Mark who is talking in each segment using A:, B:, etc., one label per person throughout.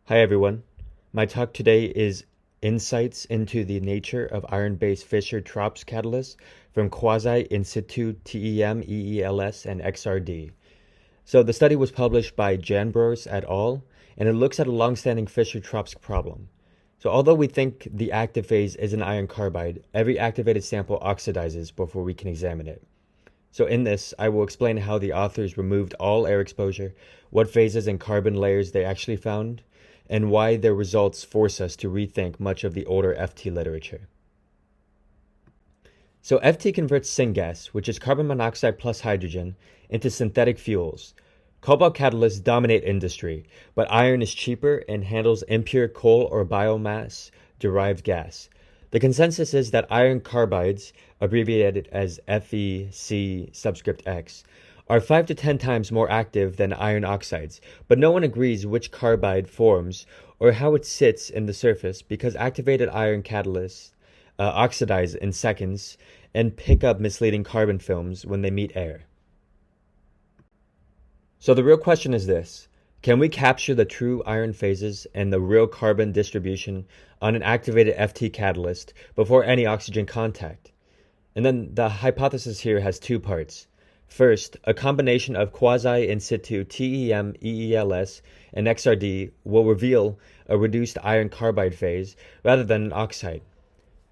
A: Hi everyone. My talk today is insights into the nature of iron-based Fischer Tropsch catalysts from Quasi, in Situ, TEM-EELS, and XRD. So the study was published by Janbros et al., and it looks at a long-standing Fischer Tropsch problem. So although we think the active phase is an iron carbide, every activated sample oxidizes before we can examine it. So in this, I will explain how the authors removed all air exposure, what phases and carbon layers they actually found, and why their results force us to rethink much of the older FT literature. So FT converts syngas, which is carbon monoxide plus hydrogen, into synthetic fuels. Cobalt catalysts dominate industry, but iron is cheaper and handles impure coal or biomass-derived gas. The consensus is that iron carbides, abbreviated as FeC subscript X, are 5 to 10 times more active than iron oxides, but no one agrees which carbide forms or how it sits in the surface because activated iron catalysts oxidize in seconds and pick up misleading carbon films when they meet air. So the real question is this: can we capture the true iron phases and the real carbon distribution on an activated FT catalyst before any oxygen contact? And then the hypothesis here has two parts. First, a combination of Quasi, in Situ, TEM, EELS, and XRD will reveal a reduced iron carbide phase rather than an oxide.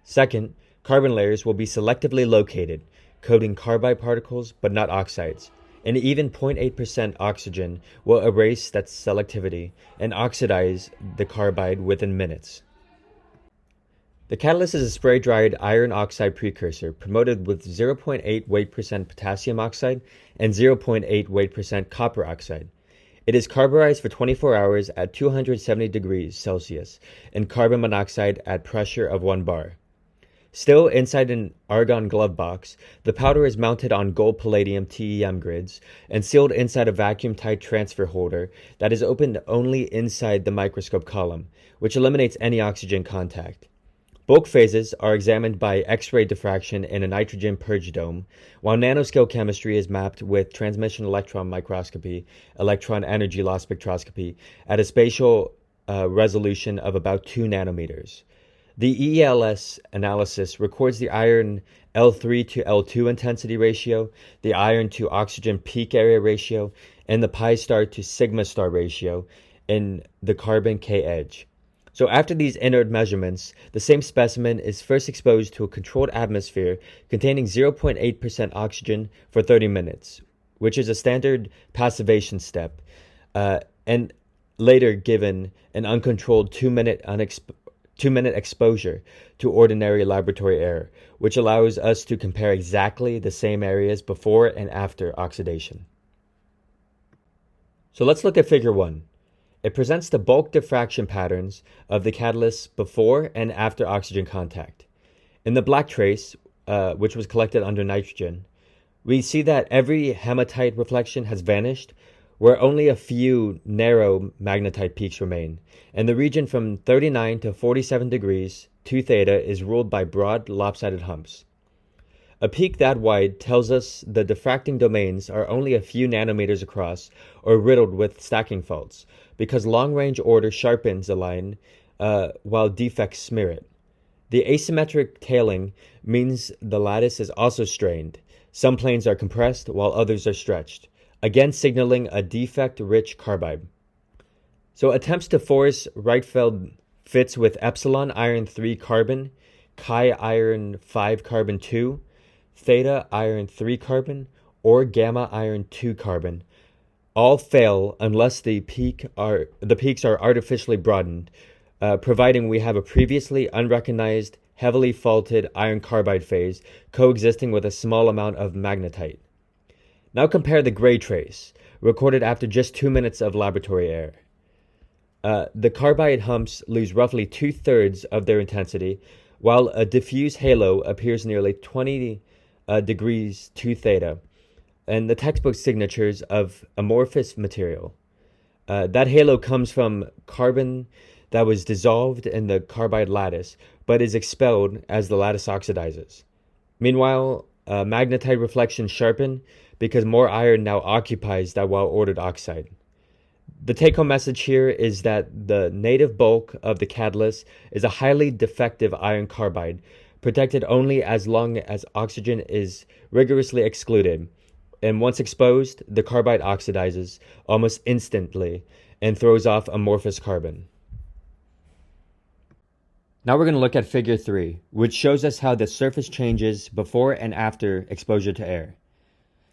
A: Second, carbon layers will be selectively located, coating carbide particles but not oxides. And even 0.8% oxygen will erase that selectivity and oxidize the carbide within minutes. The catalyst is a spray-dried iron oxide precursor promoted with 0.8 weight% potassium oxide and 0.8 weight% copper oxide. It is carburized for 24 hours at 270 degrees Celsius and carbon monoxide at pressure of 1 bar. Still inside an argon glove box, the powder is mounted on gold-palladium TEM grids and sealed inside a vacuum-tight transfer holder that is opened only inside the microscope column, which eliminates any oxygen contact. Bulk phases are examined by X-ray diffraction in a nitrogen purge dome, while nanoscale chemistry is mapped with transmission electron microscopy, electron energy loss spectroscopy, at a spatial resolution of about 2 nanometers. The EELS analysis records the iron L3 to L2 intensity ratio, the iron to oxygen peak area ratio, and the pi star to sigma star ratio in the carbon K edge. So after these inert measurements, the same specimen is first exposed to a controlled atmosphere containing 0.8% oxygen for 30 minutes, which is a standard passivation step, and later given an uncontrolled 2-minute exposure to ordinary laboratory air, which allows us to compare exactly the same areas before and after oxidation. So let's look at Figure 1. It presents the bulk diffraction patterns of the catalyst before and after oxygen contact. In the black trace, which was collected under nitrogen, we see that every hematite reflection has vanished, where only a few narrow magnetite peaks remain, and the region from 39 to 47 degrees 2 theta is ruled by broad lopsided humps. A peak that wide tells us the diffracting domains are only a few nanometers across or riddled with stacking faults, because long-range order sharpens a line while defects smear it. The asymmetric tailing means the lattice is also strained. Some planes are compressed while others are stretched, again signaling a defect-rich carbide. So attempts to force Rietveld fits with epsilon iron 3 carbon, chi iron 5 carbon 2, theta iron 3 carbon, or gamma iron 2 carbon all fail unless the peaks are artificially broadened, providing we have a previously unrecognized, heavily faulted iron carbide phase coexisting with a small amount of magnetite. Now compare the gray trace, recorded after just 2 minutes of laboratory air. The carbide humps lose roughly 2/3 of their intensity, while a diffuse halo appears nearly 20 degrees 2 theta, and the textbook signatures of amorphous material. That halo comes from carbon that was dissolved in the carbide lattice, but is expelled as the lattice oxidizes. Meanwhile, magnetite reflections sharpen because more iron now occupies that well-ordered oxide. The take-home message here is that the native bulk of the catalyst is a highly defective iron carbide, protected only as long as oxygen is rigorously excluded. And once exposed, the carbide oxidizes almost instantly and throws off amorphous carbon. Now we're going to look at figure 3, which shows us how the surface changes before and after exposure to air.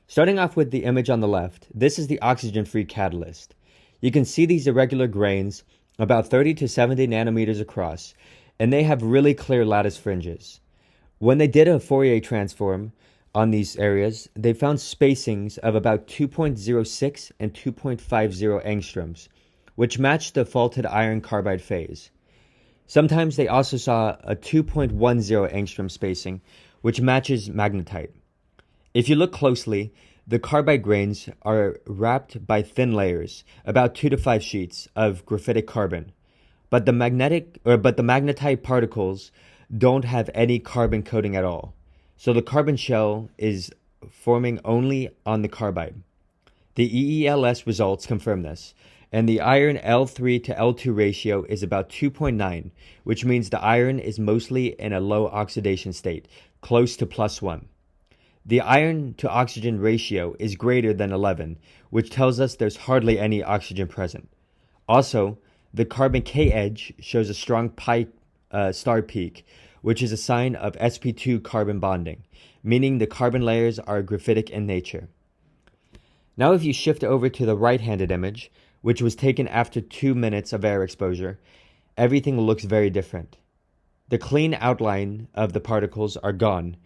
A: Starting off with the image on the left, this is the oxygen-free catalyst. You can see these irregular grains about 30 to 70 nanometers across, and they have really clear lattice fringes. When they did a Fourier transform on these areas, they found spacings of about 2.06 and 2.50 angstroms, which matched the faulted iron carbide phase. Sometimes they also saw a 2.10 angstrom spacing, which matches magnetite. If you look closely, the carbide grains are wrapped by thin layers, about 2 to 5 sheets of graphitic carbon, but the magnetite particles don't have any carbon coating at all. So the carbon shell is forming only on the carbide. The TEM-EELS results confirm this, and the iron L3 to L2 ratio is about 2.9, which means the iron is mostly in a low oxidation state, close to +1. The iron to oxygen ratio is greater than 11, which tells us there's hardly any oxygen present. Also, the carbon K edge shows a strong pi star peak, which is a sign of sp2 carbon bonding, meaning the carbon layers are graphitic in nature. Now if you shift over to the right-handed image, which was taken after 2 minutes of air exposure, everything looks very different. The clean outline of the particles are gone.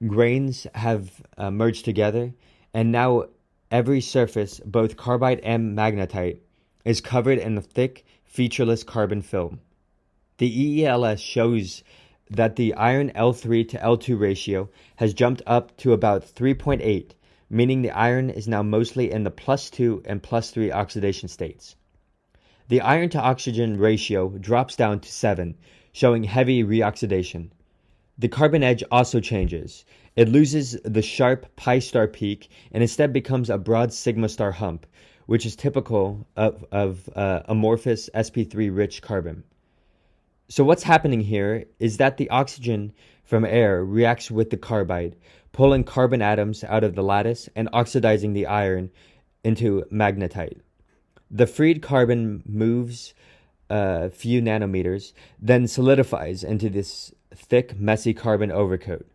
A: Grains have merged together, and now every surface, both carbide and magnetite, is covered in a thick, featureless carbon film. The TEM-EELS shows that the iron L3 to L2 ratio has jumped up to about 3.8, meaning the iron is now mostly in the +2 and +3 oxidation states. The iron to oxygen ratio drops down to 7, showing heavy reoxidation. The carbon edge also changes. It loses the sharp pi star peak and instead becomes a broad sigma star hump, which is typical of amorphous sp3 rich carbon. So what's happening here is that the oxygen from air reacts with the carbide, pulling carbon atoms out of the lattice and oxidizing the iron into magnetite. The freed carbon moves a few nanometers, then solidifies into this thick, messy carbon overcoat.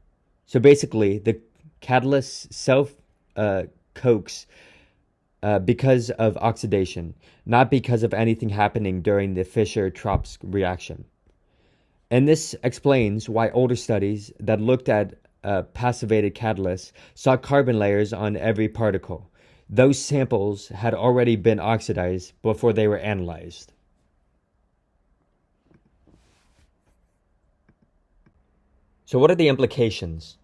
A: So basically, the catalyst self-coaks because of oxidation, not because of anything happening during the Fischer-Tropsch reaction. And this explains why older studies that looked at passivated catalysts saw carbon layers on every particle. Those samples had already been oxidized before they were analyzed. So what are the implications?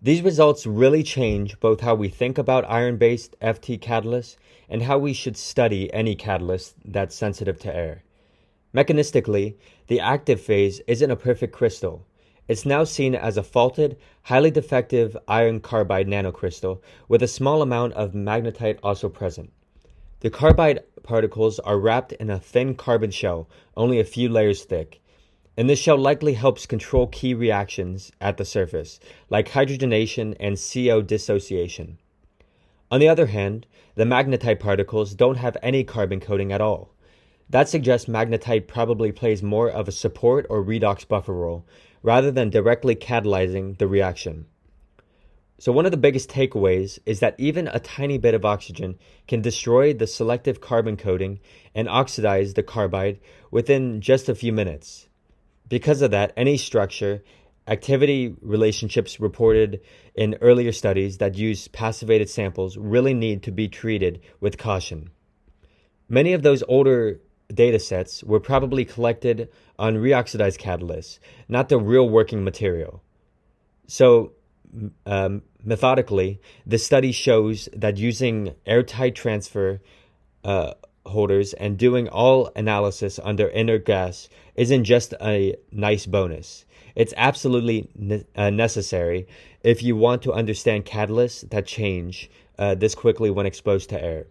A: These results really change both how we think about iron-based FT catalysts and how we should study any catalyst that's sensitive to air. Mechanistically, the active phase isn't a perfect crystal. It's now seen as a faulted, highly defective iron carbide nanocrystal with a small amount of magnetite also present. The carbide particles are wrapped in a thin carbon shell, only a few layers thick, and this shell likely helps control key reactions at the surface, like hydrogenation and CO dissociation. On the other hand, the magnetite particles don't have any carbon coating at all. That suggests magnetite probably plays more of a support or redox buffer role, rather than directly catalyzing the reaction. So one of the biggest takeaways is that even a tiny bit of oxygen can destroy the selective carbon coating and oxidize the carbide within just a few minutes. Because of that, any structure, activity relationships reported in earlier studies that use passivated samples really need to be treated with caution. Many of those older data sets were probably collected on reoxidized catalysts, not the real working material. So, methodically, the study shows that using airtight transfer holders and doing all analysis under inert gas isn't just a nice bonus. It's absolutely necessary if you want to understand catalysts that change this quickly when exposed to air.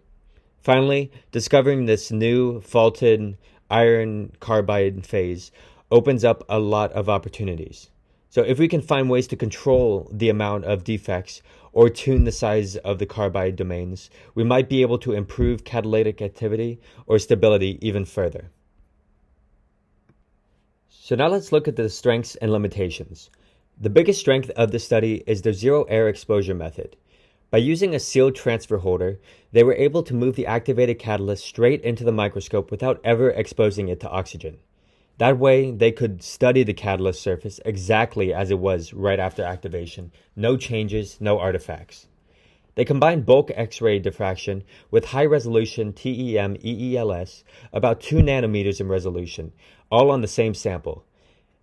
A: Finally, discovering this new faulted iron carbide phase opens up a lot of opportunities. So if we can find ways to control the amount of defects or tune the size of the carbide domains, we might be able to improve catalytic activity or stability even further. So now let's look at the strengths and limitations. The biggest strength of the study is the zero air exposure method. By using a sealed transfer holder, they were able to move the activated catalyst straight into the microscope without ever exposing it to oxygen. That way, they could study the catalyst surface exactly as it was right after activation. No changes, no artifacts. They combined bulk X-ray diffraction with high-resolution TEM-EELS, about 2 nanometers in resolution, all on the same sample.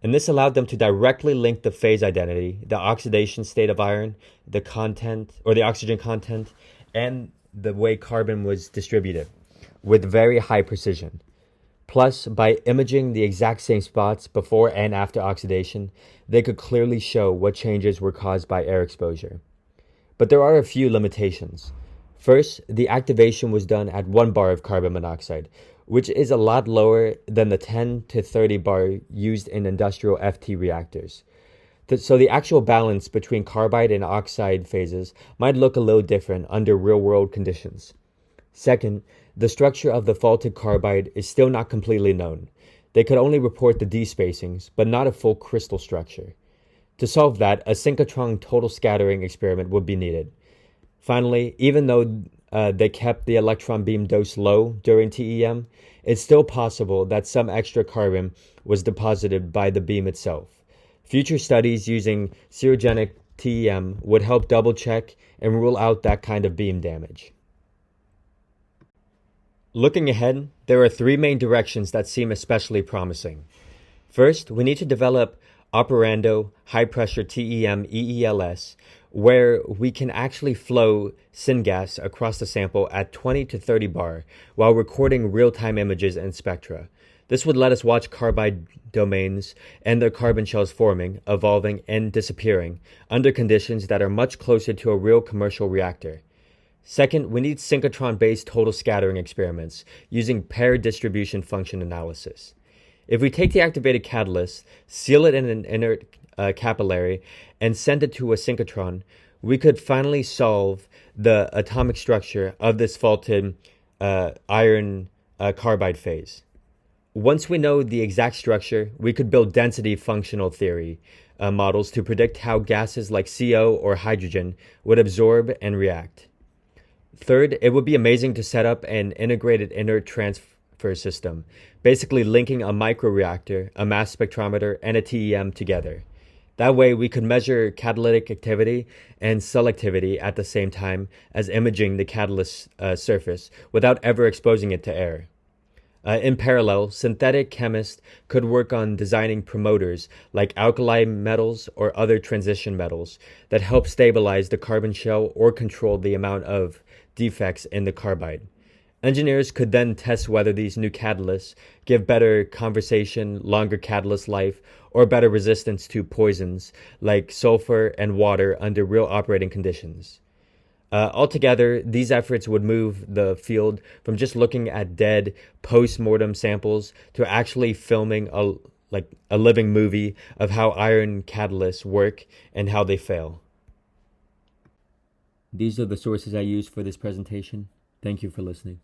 A: And this allowed them to directly link the phase identity, the oxidation state of iron, the content, or the oxygen content, and the way carbon was distributed with very high precision. Plus, by imaging the exact same spots before and after oxidation, they could clearly show what changes were caused by air exposure. But there are a few limitations. First, the activation was done at 1 bar of carbon monoxide, which is a lot lower than the 10 to 30 bar used in industrial FT reactors. So the actual balance between carbide and oxide phases might look a little different under real-world conditions. Second, the structure of the faulted carbide is still not completely known. They could only report the D-spacings, but not a full crystal structure. To solve that, a synchrotron total scattering experiment would be needed. Finally, even though they kept the electron beam dose low during TEM, it's still possible that some extra carbon was deposited by the beam itself. Future studies using serogenic TEM would help double-check and rule out that kind of beam damage. Looking ahead, there are 3 main directions that seem especially promising. First, we need to develop operando high-pressure TEM-EELS, where we can actually flow syngas across the sample at 20 to 30 bar while recording real-time images and spectra. This would let us watch carbide domains and their carbon shells forming, evolving, and disappearing under conditions that are much closer to a real commercial reactor. Second, we need synchrotron-based total scattering experiments using pair distribution function analysis. If we take the activated catalyst, seal it in an inert capillary, and send it to a synchrotron, we could finally solve the atomic structure of this faulted iron carbide phase. Once we know the exact structure, we could build density functional theory models to predict how gases like CO or hydrogen would absorb and react. Third, it would be amazing to set up an integrated inert transfer system, basically linking a microreactor, a mass spectrometer, and a TEM together. That way, we could measure catalytic activity and selectivity at the same time as imaging the catalyst surface without ever exposing it to air. In parallel, synthetic chemists could work on designing promoters like alkali metals or other transition metals that help stabilize the carbon shell or control the amount of defects in the carbide. Engineers could then test whether these new catalysts give better conservation, longer catalyst life, or better resistance to poisons like sulfur and water under real operating conditions. Altogether, these efforts would move the field from just looking at dead post-mortem samples to actually filming a living movie of how iron catalysts work and how they fail. These are the sources I used for this presentation. Thank you for listening.